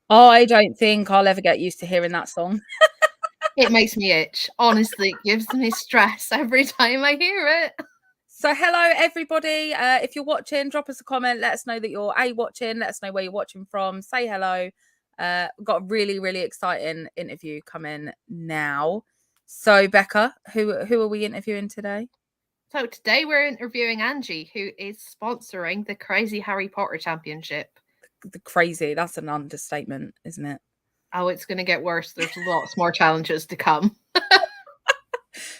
I don't think I'll ever get used to hearing that song. It makes me itch. Honestly, it gives me stress every time I hear it. So hello everybody. If you're watching, drop us a comment. Let us know that you're watching. Let us know where you're watching from. Say hello. We've got a really, really exciting interview coming now. So Becca, who are we interviewing today? So today we're interviewing Angie, who is sponsoring the Crazy Harry Potter Championship. The crazy, that's an understatement, isn't it? Oh, it's going to get worse. There's lots more challenges to come.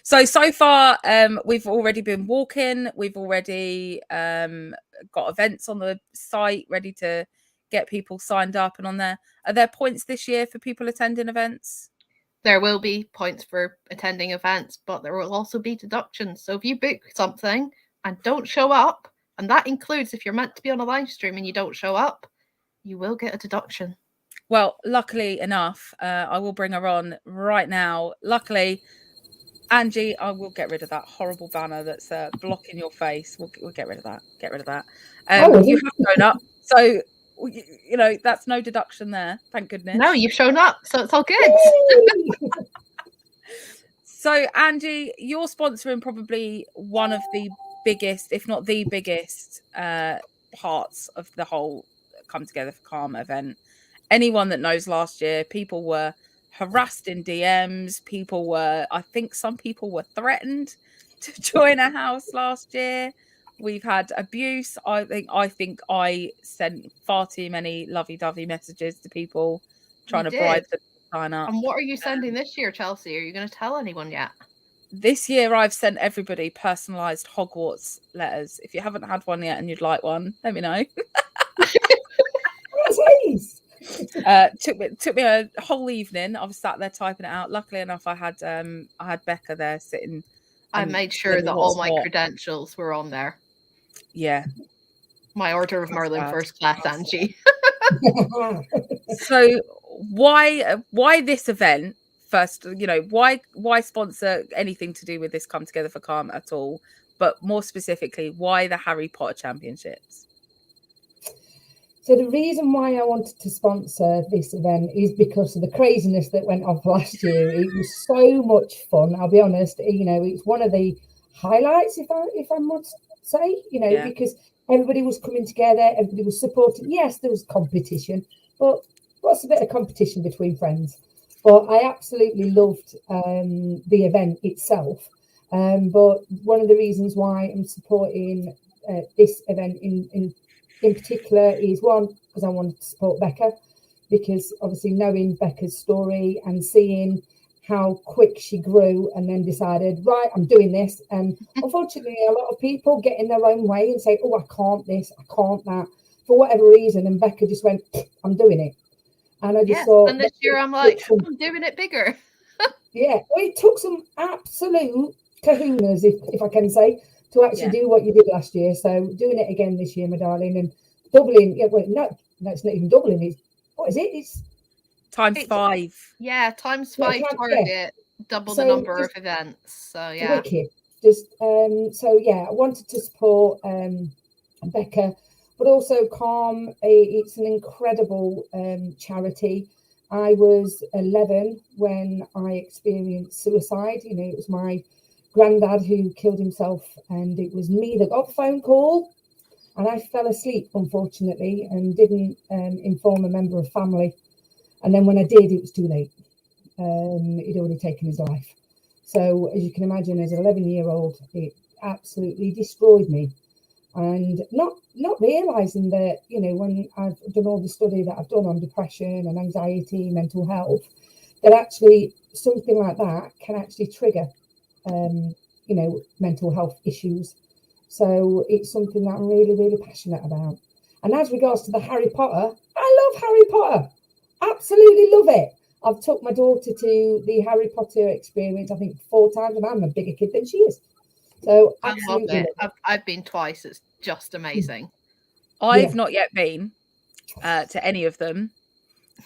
So far, we've already been walking. We've already got events on the site ready to get people signed up and on there. Are there points this year for people attending events? There will be points for attending events, but there will also be deductions. So if you book something and don't show up, and that includes if you're meant to be on a live stream and you don't show up, you will get a deduction. Well, luckily enough, I will bring her on right now. Luckily, Angie, I will get rid of that horrible banner that's blocking your face. We'll get rid of that. Get rid of that. You have shown up, so you know that's no deduction there. Thank goodness. No, you've shown up, so it's all good. So, Angie, you're sponsoring probably one of the biggest, if not the biggest, parts of the whole Come Together for Calm event. Anyone that knows last year, people were harassed in DMs. I think some people were threatened to join a house last year. We've had abuse. I think I sent far too many lovey-dovey messages to people trying to bribe them to sign up. And what are you sending this year, Chelsea? Are you going to tell anyone yet? This year, I've sent everybody personalised Hogwarts letters. If you haven't had one yet and you'd like one, let me know. Took me a whole evening. I was sat there typing it out. Luckily enough, I had Becca there sitting. I made sure that all my credentials were on there. Yeah, my Order of Merlin first class, Angie. So why this event? First, you know, why sponsor anything to do with this Come Together for Calm at all? But more specifically, why the Harry Potter Championships? So the reason why I wanted to sponsor this event is because of the craziness that went off last year. It was so much fun. I'll be honest. You know, it's one of the highlights, if I must say. You know, because everybody was coming together, everybody was supporting. Yes, there was competition, but what's a bit of competition between friends? But I absolutely loved the event itself. But one of the reasons why I'm supporting this event in particular is one, because I wanted to support Becca, because obviously knowing Becca's story and seeing how quick she grew and then decided, right, I'm doing this. And unfortunately, a lot of people get in their own way and say, oh, I can't this, I can't that, for whatever reason. And Becca just went, I'm doing it. And I just thought. And this year I'm like, I'm doing it bigger. Yeah, well, it took some absolute kahunas, if I can say, to actually do what you did last year. So doing it again this year, my darling, and doubling. Yeah, well, no, it's not even doubling. It's what is it? It's times 5. Yeah, times 5 target, double the number of events. So yeah, wicked. Just so yeah, I wanted to support Becca, but also Calm. It's an incredible charity. I was 11 when I experienced suicide. You know, it was my granddad who killed himself, and it was me that got the phone call, and I fell asleep, unfortunately, and didn't inform a member of family. And then when I did, it was too late. He'd already taken his life. So as you can imagine, as an 11-year-old, it absolutely destroyed me. And not realising that, you know, when I've done all the study that I've done on depression and anxiety, mental health, that actually something like that can actually trigger, you know, mental health issues. So it's something that I'm really, really passionate about. And as regards to the Harry Potter, I love Harry Potter. Absolutely love it. I've took my daughter to the Harry Potter experience, I think 4 times, and I'm a bigger kid than she is. So I love it. I've been twice. It's just amazing. I've not yet been to any of them,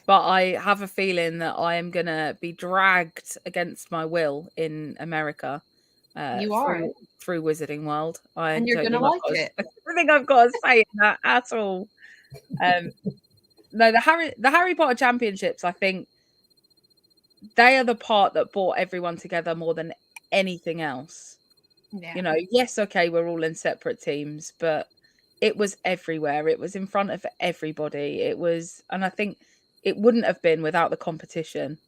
but I have a feeling that I am going to be dragged against my will in America. You are through Wizarding World. And you're going to like it. I don't think I've got to say that at all. No, the Harry Potter Championships, I think they are the part that brought everyone together more than anything else. Yeah. You know, yes, okay, we're all in separate teams, but it was everywhere. It was in front of everybody. It was, and I think it wouldn't have been without the competition.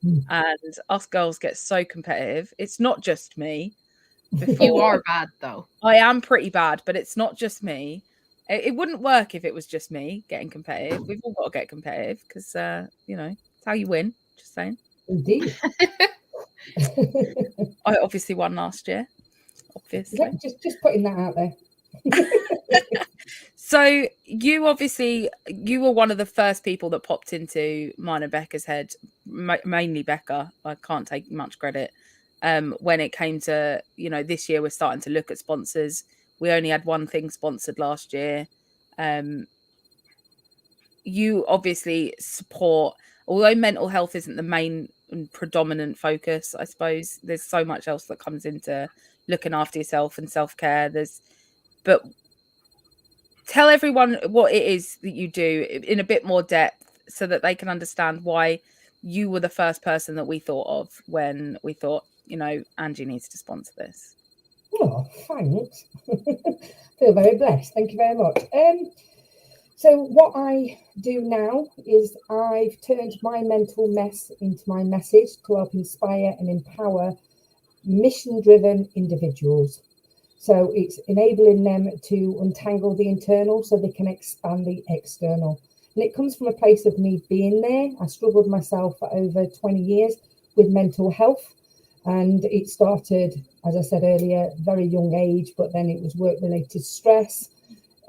And us girls get so competitive. It's not just me. You are bad, though. I am pretty bad, but it's not just me. It wouldn't work if it was just me getting competitive. We've all got to get competitive because, you know, it's how you win. Just saying. Indeed. I obviously won last year. Obviously. Yeah, just putting that out there. So you were one of the first people that popped into mine and Becca's head, mainly Becca. I can't take much credit. When it came to, you know, this year we're starting to look at sponsors. We only had one thing sponsored last year. You obviously support, although mental health isn't the main and predominant focus, I suppose there's so much else that comes into looking after yourself and self-care. But tell everyone what it is that you do in a bit more depth so that they can understand why you were the first person that we thought of when we thought, you know, Angie needs to sponsor this. Oh, thanks. Feel very blessed. Thank you very much. So what I do now is I've turned my mental mess into my message to help inspire and empower mission-driven individuals. So it's enabling them to untangle the internal so they can expand the external. And it comes from a place of me being there. I struggled myself for over 20 years with mental health. And it started, as I said earlier, very young age, but then it was work-related stress,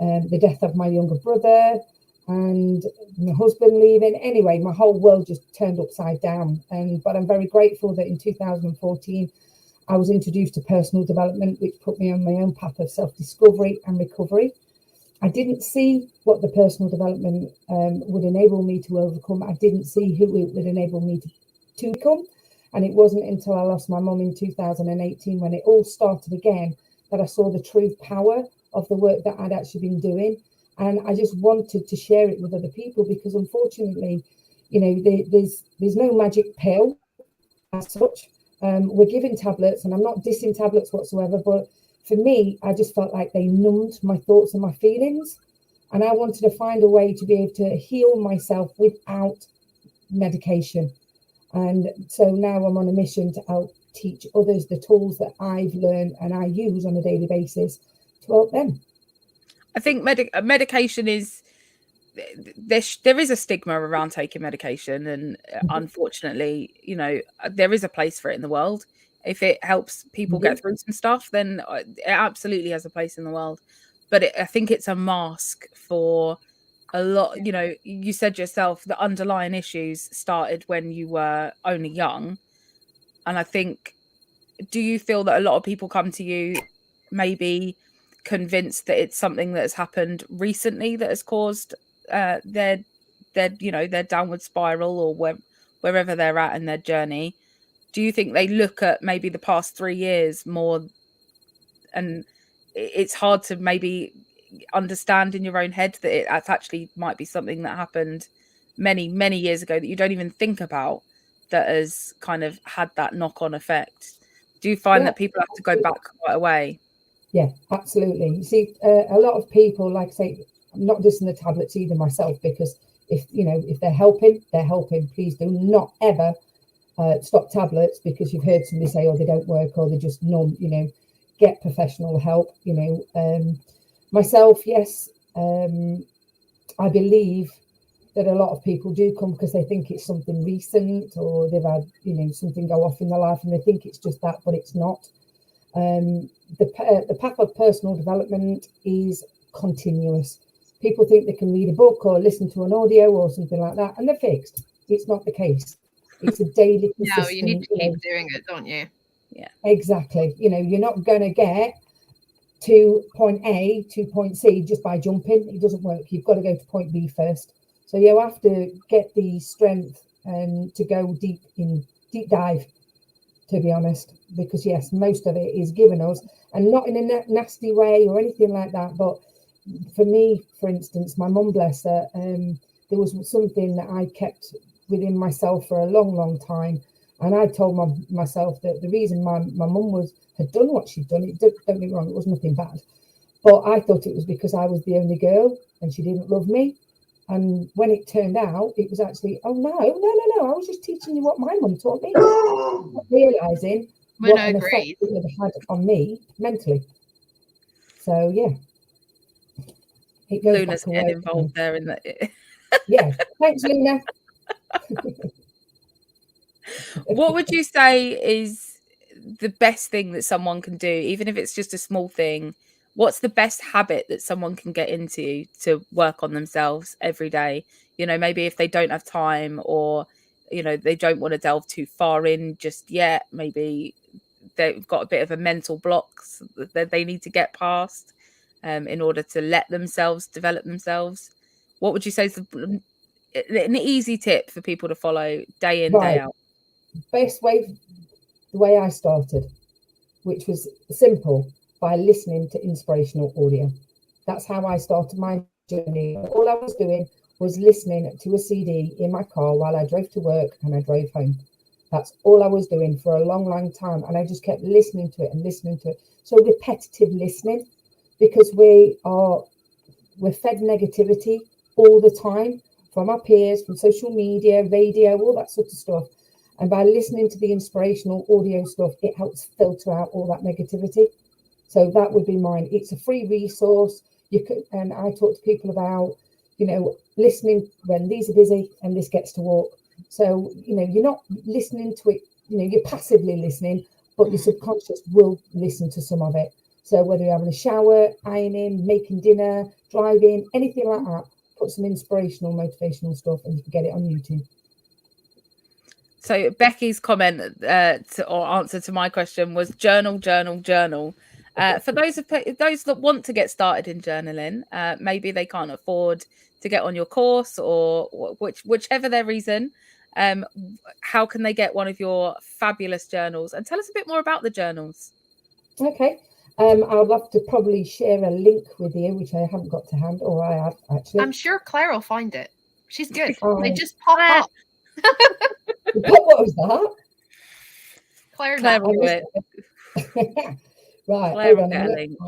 the death of my younger brother, and my husband leaving. Anyway, my whole world just turned upside down. But I'm very grateful that in 2014, I was introduced to personal development, which put me on my own path of self-discovery and recovery. I didn't see what the personal development would enable me to overcome. I didn't see who it would enable me to become. And it wasn't until I lost my mum in 2018, when it all started again, that I saw the true power of the work that I'd actually been doing. And I just wanted to share it with other people, because unfortunately, you know, there's no magic pill as such. We're given tablets, and I'm not dissing tablets whatsoever, but for me, I just felt like they numbed my thoughts and my feelings. And I wanted to find a way to be able to heal myself without medication. And so now I'm on a mission to help teach others the tools that I've learned and I use on a daily basis to help them. I think medication is, there is a stigma around taking medication, and unfortunately, you know, there is a place for it in the world. If it helps people get through some stuff, then it absolutely has a place in the world. But I think it's a mask for a lot. You know, you said yourself the underlying issues started when you were only young. And I think, do you feel that a lot of people come to you maybe convinced that it's something that has happened recently that has caused their you know, their downward spiral, or wherever they're at in their journey? Do you think they look at maybe the past 3 years more, and it's hard to maybe understand in your own head that it actually might be something that happened many years ago that you don't even think about, that has kind of had that knock-on effect? Do you find that people have to go back quite a way? Yeah, absolutely. You see, a lot of people, like I say, I'm not dissing the tablets either myself, because if they're helping, they're helping. Please do not ever stop tablets because you've heard somebody say, oh, they don't work, or they're just numb. You know, get professional help. You know, myself, yes, I believe that a lot of people do come because they think it's something recent, or they've had, you know, something go off in their life and they think it's just that, but it's not. The path of personal development is continuous. People think they can read a book or listen to an audio or something like that, and they're fixed. It's not the case. It's a daily consistent. No, you need to keep doing it, don't you? Yeah, exactly. You know, you're not going to get to point A to point C just by jumping. It doesn't work. You've got to go to point B first. So you have to get the strength to go deep dive, to be honest, because yes, most of it is given us, and not in a nasty way or anything like that. But for me, for instance, my mum, bless her, there was something that I kept within myself for a long, long time. And I told myself that the reason my mum had done what she'd done, don't get me wrong, it was nothing bad. But I thought it was because I was the only girl and she didn't love me. And when it turned out, it was actually, oh, no, I was just teaching you what my mum taught me. Not realising what an effect it had on me mentally. So, yeah. It goes Luna's back getting involved there in that. Yeah, thanks, Luna. What would you say is the best thing that someone can do, even if it's just a small thing? What's the best habit that someone can get into to work on themselves every day? You know, maybe if they don't have time, or, you know, they don't want to delve too far in just yet. Maybe they've got a bit of a mental blocks that they need to get past in order to let themselves develop themselves. What would you say is an easy tip for people to follow day in, day out? Best way, the way I started, which was simple, by listening to inspirational audio. That's how I started my journey. All I was doing was listening to a CD in my car while I drove to work and I drove home. That's all I was doing for a long, long time. And I just kept listening to it and listening to it. So repetitive listening, because we're fed negativity all the time from our peers, from social media, radio, all that sort of stuff. And by listening to the inspirational audio stuff, it helps filter out all that negativity. So that would be mine. It's a free resource. And I talk to people about, you know, listening when these are busy and this gets to walk. So, you know, you're not listening to it, you know, you're passively listening, but your subconscious will listen to some of it. So whether you're having a shower, ironing, making dinner, driving, anything like that, put some inspirational, motivational stuff and you can get it on YouTube. So Becky's comment or answer to my question was journal. For those that want to get started in journaling, maybe they can't afford to get on your course, or whichever their reason, how can they get one of your fabulous journals? And tell us a bit more about the journals. Okay. I'd love to probably share a link with you, which I haven't got to hand, or I have actually. I'm sure Claire will find it. She's good. They just pop up. What was that? Claire will do it. Right, Claire hold will get a link.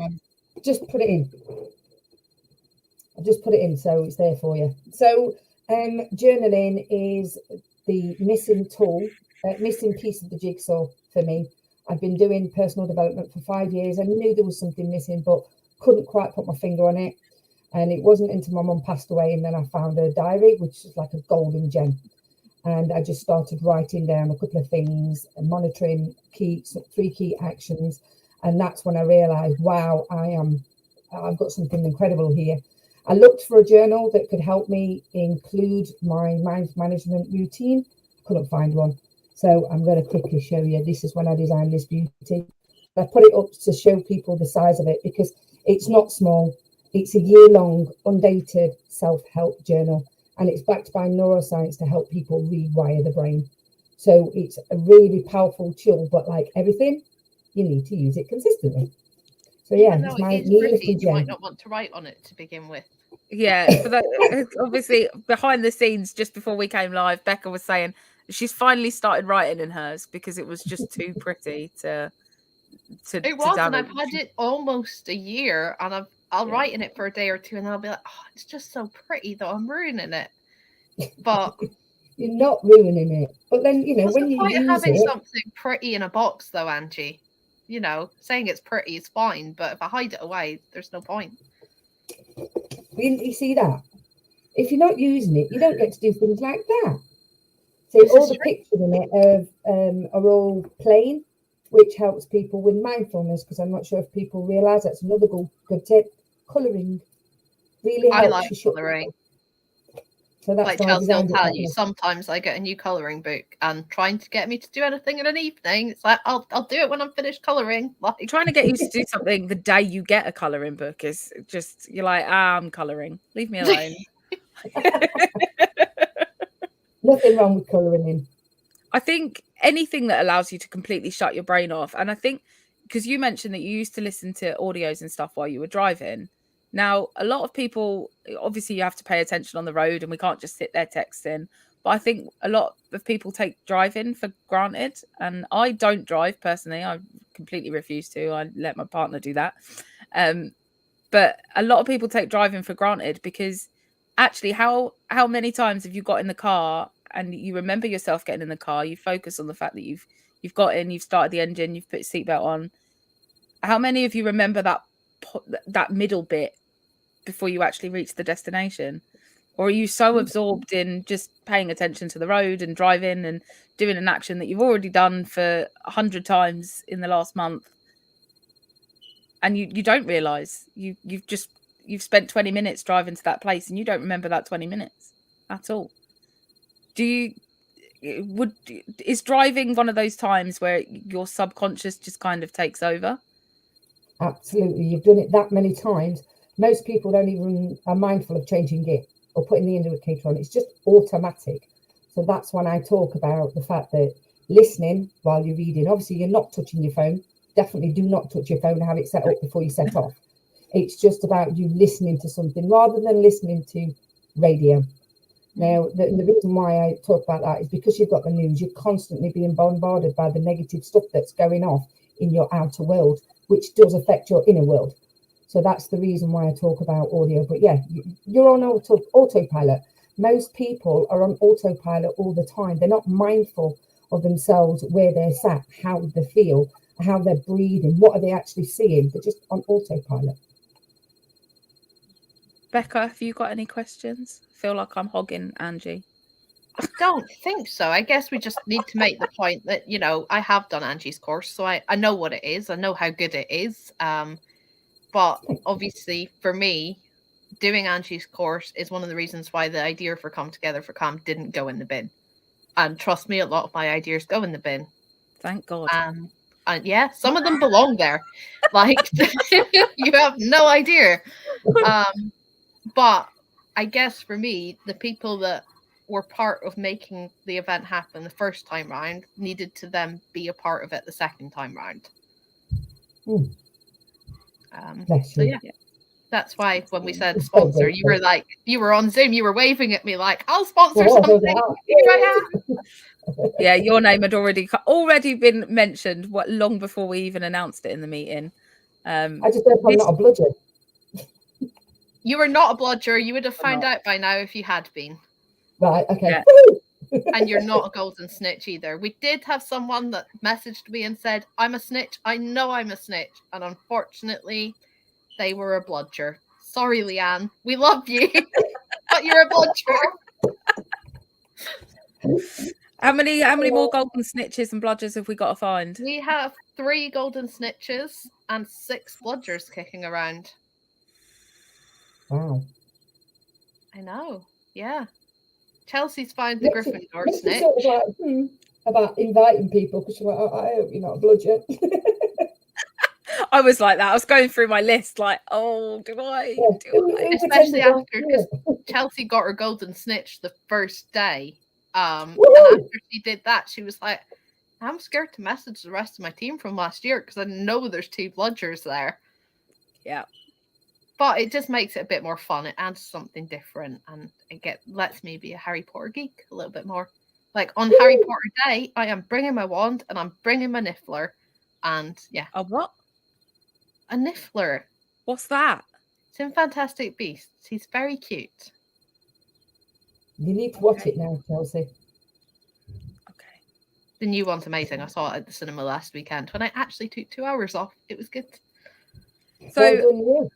Just put it in. I'll just put it in so it's there for you. So journaling is the missing piece of the jigsaw for me. I've been doing personal development for 5 years. I knew there was something missing, but couldn't quite put my finger on it. And it wasn't until my mum passed away and then I found her diary, which is like a golden gem. And I just started writing down a couple of things, monitoring 3 key actions. And that's when I realized, wow, I've got something incredible here. I looked for a journal that could help me include my mind management routine. Couldn't find one. So I'm going to quickly show you. This is when I designed this beauty. I put it up to show people the size of it because it's not small. It's a year-long, undated self-help journal. And it's backed by neuroscience to help people rewire the brain. So it's a really powerful tool, but like everything, you need to use it consistently. So yeah, it's my pretty, you might not want to write on it to begin with. Yeah, for that, obviously behind the scenes, just before we came live, Becca was saying she's finally started writing in hers because it was just too pretty to It was, and I've had it almost a year, and I'll write in it for a day or two, and I'll be like, oh, it's just so pretty that I'm ruining it. But you're not ruining it. But then, you know, when you use having something pretty in a box, though, Angie, you know, saying it's pretty is fine, but if I hide it away, there's no point. You see that? If you're not using it, you don't get to do things like that. So all the pictures in it are all plain, which helps people with mindfulness, because I'm not sure if people realise that's another good tip. Colouring really helps. I like colouring. So that's like Chelsea will tell you, sometimes I get a new colouring book and trying to get me to do anything in an evening, it's like, I'll do it when I'm finished colouring. Like trying to get you to do something the day you get a colouring book is just, you're like, I'm colouring. Leave me alone. Nothing wrong with colouring in. I think anything that allows you to completely shut your brain off. And I think, because you mentioned that you used to listen to audios and stuff while you were driving. Now, a lot of people, obviously you have to pay attention on the road and we can't just sit there texting. But I think a lot of people take driving for granted. And I don't drive personally. I completely refuse to. I let my partner do that. But a lot of people take driving for granted, because actually how many times have you got in the car and you remember yourself getting in the car, you focus on the fact that you've got in, you've started the engine, you've put your seatbelt on. How many of you remember that middle bit before you actually reach the destination? Or are you so absorbed in just paying attention to the road and driving and doing an action that you've already done for 100 times in the last month, and you don't realize you've spent 20 minutes driving to that place and you don't remember that 20 minutes at all? Is driving one of those times where your subconscious just kind of takes over? Absolutely. You've done it that many times. Most people don't even are mindful of changing gear or putting the indicator on. It's just automatic. So that's when I talk about the fact that listening while you're reading, obviously you're not touching your phone. Definitely do not touch your phone and have it set up before you set off. It's just about you listening to something rather than listening to radio. Now, the reason why I talk about that is because you've got the news, you're constantly being bombarded by the negative stuff that's going off in your outer world, which does affect your inner world. So that's the reason why I talk about audio. But yeah, you're on autopilot. Most people are on autopilot all the time. They're not mindful of themselves, where they're sat, how they feel, how they're breathing, what are they actually seeing. They're just on autopilot. Becca, have you got any questions? I feel like I'm hogging Angie. I don't think so. I guess we just need to make the point that, you know, I have done Angie's course, so I know what it is. I know how good it is. But obviously, for me, doing Angie's course is one of the reasons why the idea for Come Together for Calm didn't go in the bin. And trust me, a lot of my ideas go in the bin. Thank God. And yeah, some of them belong there. Like, you have no idea. But I guess for me, the people that were part of making the event happen the first time round needed to then be a part of it the second time round. So yeah, that's why when we said sponsor, you were like, you were on Zoom, you were waving at me like, I'll sponsor something. Here I am. Yeah, your name had already been mentioned long before we even announced it in the meeting. I just hope I'm not a bludger. You were not a bludger. You would have found out by now if you had been. Right, okay. Yeah. And you're not a golden snitch either. We did have someone that messaged me and said, I'm a snitch. I know I'm a snitch. And unfortunately, they were a bludger. Sorry, Leanne. We love you, but you're a bludger. How many more golden snitches and bludgers have we got to find? We have 3 golden snitches and 6 bludgers kicking around. Wow. I know. Yeah. Chelsea's found the Gryffindor snitch. Sort of like, about inviting people, because you're like, I hope you're not a bludger. I was like that. I was going through my list like, oh, do I? Especially after, because Chelsea got her golden snitch the first day. And after she did that, she was like, I'm scared to message the rest of my team from last year because I know there's 2 bludgers there. Yeah. But it just makes it a bit more fun. It adds something different, and it lets me be a Harry Potter geek a little bit more. Like on Harry Potter Day, I am bringing my wand and I'm bringing my niffler, and yeah. A what? A niffler. What's that? It's in Fantastic Beasts. He's very cute. You need to watch it now, Chelsea. Okay. The new one's amazing. I saw it at the cinema last weekend when I actually took 2 hours off. It was good. So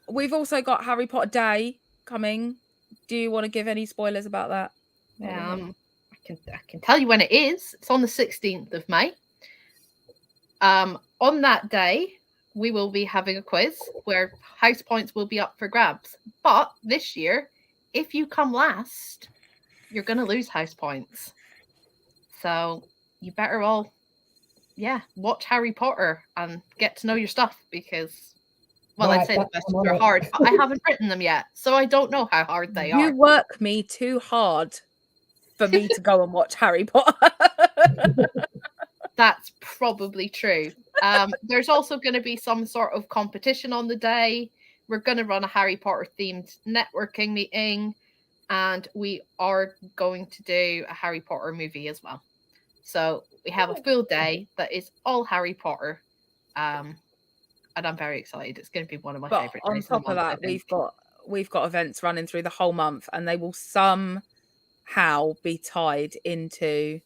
we've also got Harry Potter Day coming. Do you want to give any spoilers about that? I can tell you when it is. It's on the 16th of May. On that day, we will be having a quiz where house points will be up for grabs. But this year, if you come last, you're going to lose house points. So you better all, watch Harry Potter and get to know your stuff, because, well, I'd say the questions are hard, but I haven't written them yet, so I don't know how hard they are. You work me too hard for me to go and watch Harry Potter. That's probably true. There's also going to be some sort of competition on the day, we're going to run a Harry Potter themed networking meeting, and we are going to do a Harry Potter movie as well. So we have a full day that is all Harry Potter. And I'm very excited. It's going to be one of my favorite on days. top of that, we've got events running through the whole month, and they will somehow be tied into.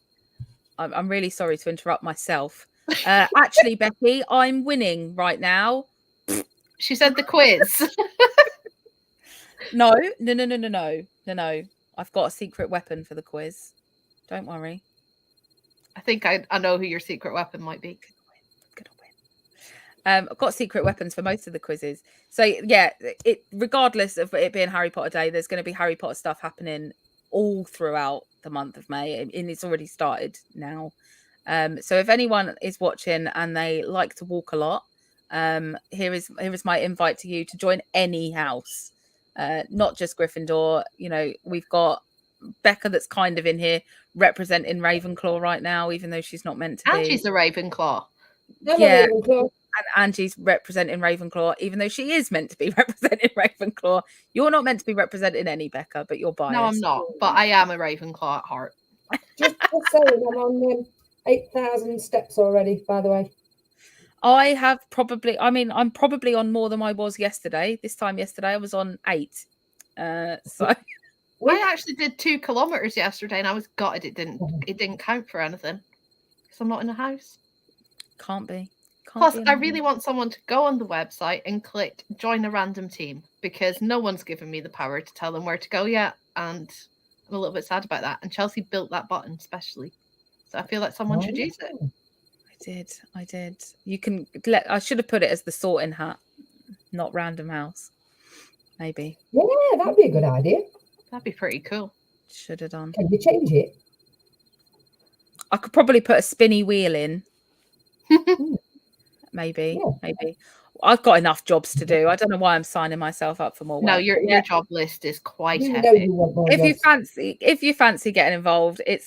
I'm really sorry to interrupt myself. Actually, Becky, I'm winning right now. She said the quiz. No. I've got a secret weapon for the quiz. Don't worry. I think I know who your secret weapon might be. Gonna win. I've got secret weapons for most of the quizzes. So yeah, regardless of it being Harry Potter Day, there's going to be Harry Potter stuff happening all throughout the month of May, and it's already started now. So if anyone is watching and they like to walk a lot, here is my invite to you to join any house, not just Gryffindor. You know, we've got Becca that's kind of in here representing Ravenclaw right now, even though she's not meant to be. Angie's a Ravenclaw. Yeah, and Angie's representing Ravenclaw, even though she is meant to be representing Ravenclaw. You're not meant to be representing any, Becca, but you're biased. No, I'm not, but I am a Ravenclaw at heart. Just saying, I'm on 8,000 steps already, by the way. I'm probably on more than I was yesterday. This time yesterday, I was on 8. So I actually did 2 kilometers yesterday, and I was gutted it didn't count for anything because I'm not in a house. Can't be. Plus, I really want someone to go on the website and click join a random team, because no one's given me the power to tell them where to go yet, and I'm a little bit sad about that. And Chelsea built that button especially, so I feel like someone should use it. I did. You can I should have put it as the sorting hat, not random house. Maybe. Yeah, that'd be a good idea. That'd be pretty cool. Should have done. Can you change it? I could probably put a spinny wheel in. Maybe. I've got enough jobs to do. I don't know why I'm signing myself up for more work. No, your job list is quite heavy. If you fancy getting involved, it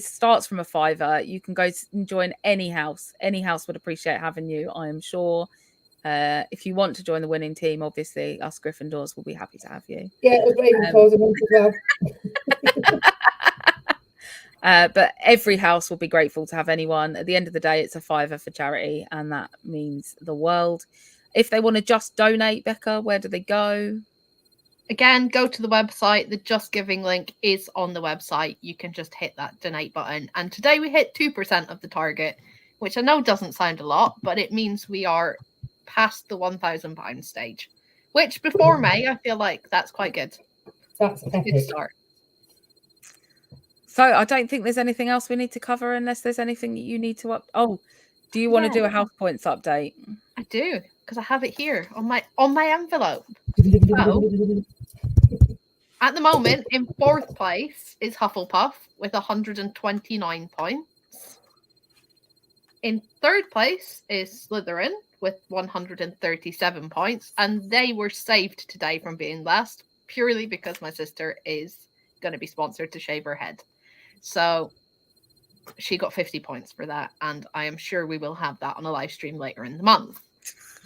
starts from a £5. You can go and join any house. Any house would appreciate having you, I am sure. If you want to join the winning team, obviously us Gryffindors will be happy to have you. Yeah, Ravenclaws as well. But every house will be grateful to have anyone. At the end of the day, it's a £5 for charity, and that means the world. If they want to just donate, Becca, where do they go? Again, go to the website. The Just Giving link is on the website. You can just hit that donate button. And today we hit 2% of the target, which I know doesn't sound a lot, but it means we are past the £1,000 stage, which before May, I feel like that's quite good. That's a good start. So I don't think there's anything else we need to cover, unless there's anything that you need to do you want to do a house points update? I do, because I have it here on my envelope. So, at the moment, in 4th place is Hufflepuff with 129 points. In 3rd place is Slytherin with 137 points, and they were saved today from being last purely because my sister is going to be sponsored to shave her head. So she got 50 points for that, and I am sure we will have that on a live stream later in the month.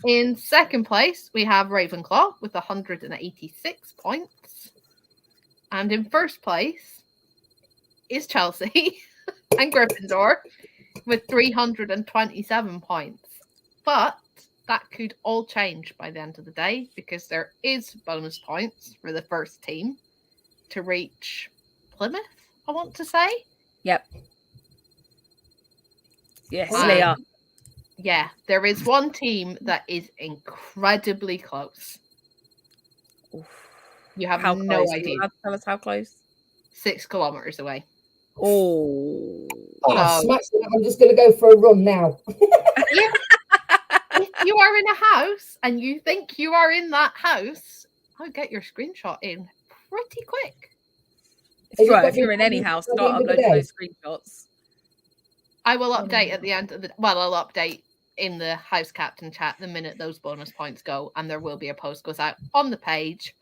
In 2nd place, we have Ravenclaw with 186 points. And in 1st place is Chelsea and Gryffindor with 327 points. But that could all change by the end of the day, because there is bonus points for the first team to reach Plymouth, I want to say. Yep. Yes, Leah. Yeah, there is one team that is incredibly close. Oof. You have no idea. Tell us how close. 6 kilometers away. Oh, smash it. I'm just going to go for a run now. If you are in a house and you think you are in that house, I'll get your screenshot in pretty quick. If you're in any house, start uploading those screenshots. I will update at the end of I'll update in the house captain chat the minute those bonus points go, and there will be a post goes out on the page,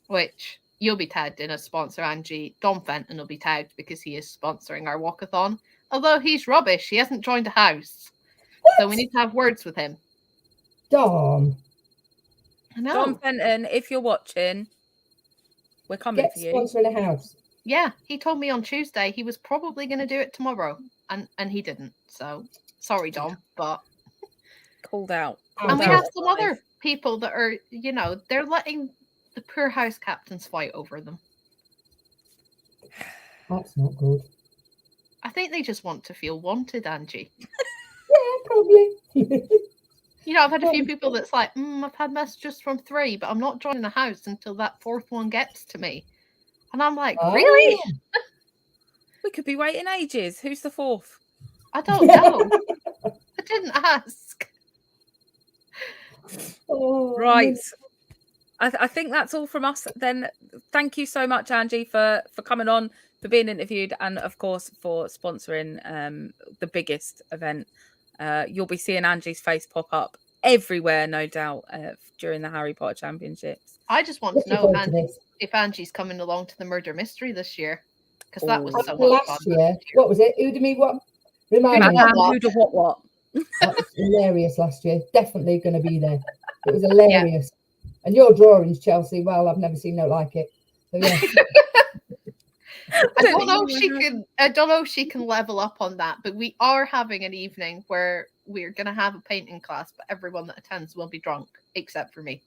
which you'll be tagged in as sponsor Angie. Dom Fenton will be tagged because he is sponsoring our walkathon. Although he's rubbish, he hasn't joined a house. What? So we need to have words with him. Dom. I know. John Fenton, if you're watching, we're coming Get for you. sponsor in a house. Yeah, he told me on Tuesday he was probably going to do it tomorrow, and he didn't. So sorry, Dom, but Called out. and we Called have out some live. other people that are, they're letting the poor house captains fight over them. That's not good. I think they just want to feel wanted, Angie. Yeah, probably. I've had a few people that's like, I've had messages from 3, but I'm not joining a house until that 4th one gets to me. And I'm like, really? We could be waiting ages. Who's the 4th? I don't know. I didn't ask. Right. I think that's all from us then. Thank you so much, Angie, for coming on, for being interviewed, and of course for sponsoring the biggest event. You'll be seeing Angie's face pop up everywhere, no doubt, during the Harry Potter Championships. I just want to know if Angie's coming along to the murder mystery this year, because that was so much fun. Last year, what was it? Who did me what? Remind me. Who to what? That was hilarious last year. Definitely going to be there. It was hilarious. Yeah. And your drawings, Chelsea, well, I've never seen no like it. So, yeah. I don't know if she can level up on that, but we are having an evening where we're going to have a painting class, but everyone that attends will be drunk except for me,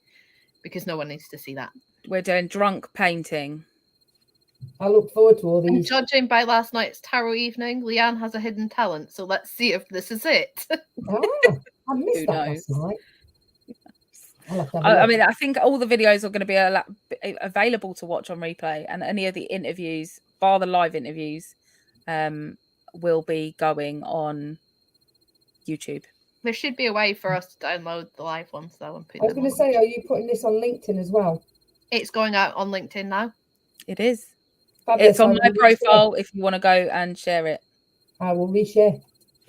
because no one needs to see that. We're doing drunk painting. I look forward to all these. And judging by last night's tarot evening, Leanne has a hidden talent, so let's see if this is it. I missed that last night. I mean, I think all the videos are going to be available to watch on replay, and any of the interviews, bar the live interviews, will be going on YouTube. There should be a way for us to download the live ones, though. And put I was going to say, are you putting this on LinkedIn as well? It's going out on LinkedIn now. It is. Fabulous. It's on my profile if you want to go and share it. I will reshare.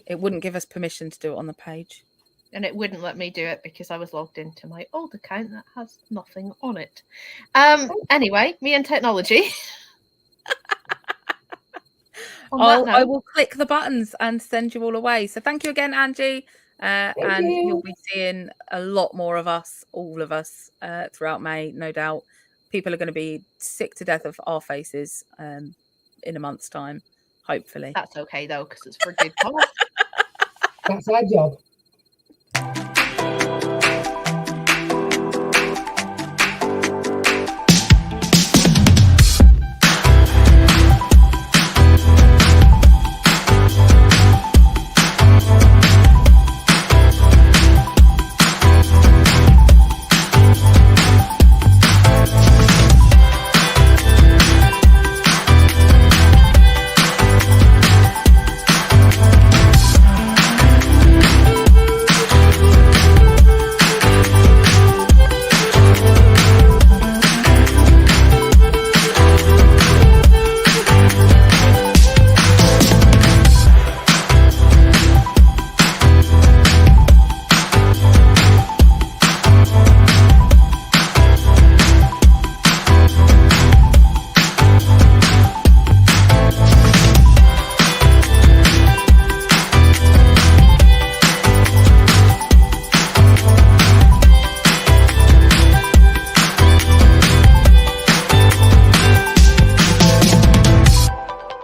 It wouldn't give us permission to do it on the page. And it wouldn't let me do it because I was logged into my old account that has nothing on it. Anyway, me and technology. I will click the buttons and send you all away. So thank you again, Angie. And you'll be seeing a lot more of us, all of us, throughout May, no doubt. People are going to be sick to death of our faces in a month's time, hopefully. That's okay, though, because it's for good cause. That's our job.